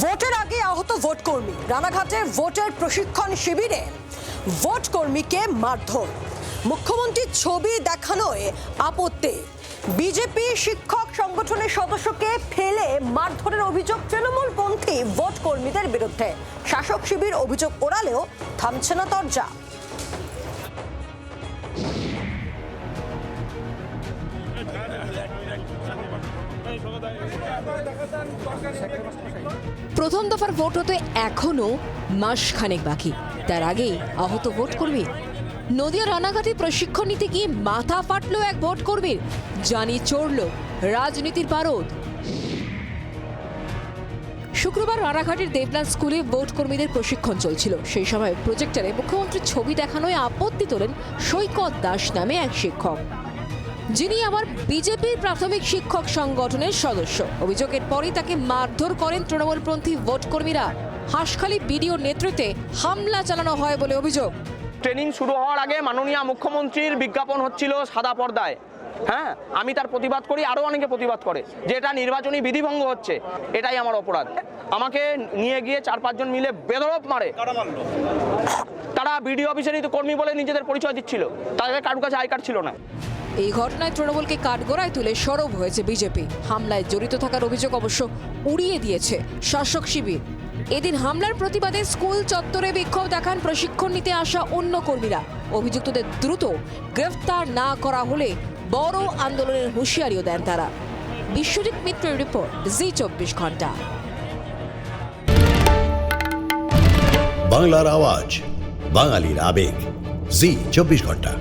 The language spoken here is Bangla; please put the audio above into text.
ভোটের আগে আহত ভোট কর্মী, রানাঘাটে ভোটের প্রশিক্ষণ শিবিরে ভোট কর্মীকে মারধর। মুখ্যমন্ত্রীর ছবি দেখানোয় আপত্তি। বিজেপি শিক্ষক সংগঠনের সদস্যকে ফেলে মারধরের অভিযোগ তৃণমূলপন্থী ভোট কর্মীদের বিরুদ্ধে। শাসক শিবির অভিযোগ ওড়ালেও থামছে না দরজা। প্রথম দফার ভোট হতে এখনো মাসখানেক বাকি, তার আগেই আহত ভোট কর্মী। নদিয়া রানাঘাটে প্রশিক্ষণ নিতে গিয়ে মাথা ফাটলো এক ভোট কর্মীর, জানিয়ে চড়ল রাজনীতির পারদ। শুক্রবার রানাঘাটের দেবলাল স্কুলে ভোট কর্মীদের প্রশিক্ষণ চলছিল। সেই সময় প্রজেক্টরে মুখ্যমন্ত্রীর ছবি দেখানোয় আপত্তি তোলেন সৈকত দাস নামে এক শিক্ষক, যিনি আবার বিজেপির প্রাথমিক শিক্ষক সংগঠনের সদস্য। অভিযোগের পরই তাকে মারধর করেন তৃণমূলপন্থী ভোট কর্মীরা। হাঁসখালি বিডিওর নেতৃত্বে হামলা চালানো হয় বলে অভিযোগ। ট্রেনিং শুরু হওয়ার আগে মাননীয় মুখ্যমন্ত্রীর বিজ্ঞাপন হচ্ছিল সাদা পর্দায়। হ্যাঁ, আমি তার প্রতিবাদ করি, আরও অনেকে প্রতিবাদ করে যে এটা নির্বাচনী বিধিভঙ্গ হচ্ছে। এটাই আমার অপরাধ। আমাকে নিয়ে গিয়ে 4-5 জন মিলে বেধড়ক মারে। তারা বিডিও অফিসেরই তো কর্মী বলে নিজেদের পরিচয় দিচ্ছিল, তাদের কারোর কাছে আই কার্ড ছিল না। এই ঘটনায় তৃণমূলকে কাঠগড়ায় তুলে সরব হয়েছে বিজেপি। হামলায় জড়িত থাকার অভিযোগ অবশ্য উড়িয়ে দিয়েছে শাসক শিবির। এদিন হামলার প্রতিবাদে স্কুল চত্বরে বিক্ষোভ দেখান প্রশিক্ষণ নিতে আসা অন্য কর্মীরা। অভিযুক্তদের দ্রুত গ্রেফতার না করা হলে বড় আন্দোলনের হুঁশিয়ারিও দেন তারা। বিশ্বজিৎ মিত্রের রিপোর্ট, জি 24 ঘন্টা। বাংলার আওয়াজ, বাঙালির আবেগ, জি 24 ঘন্টা।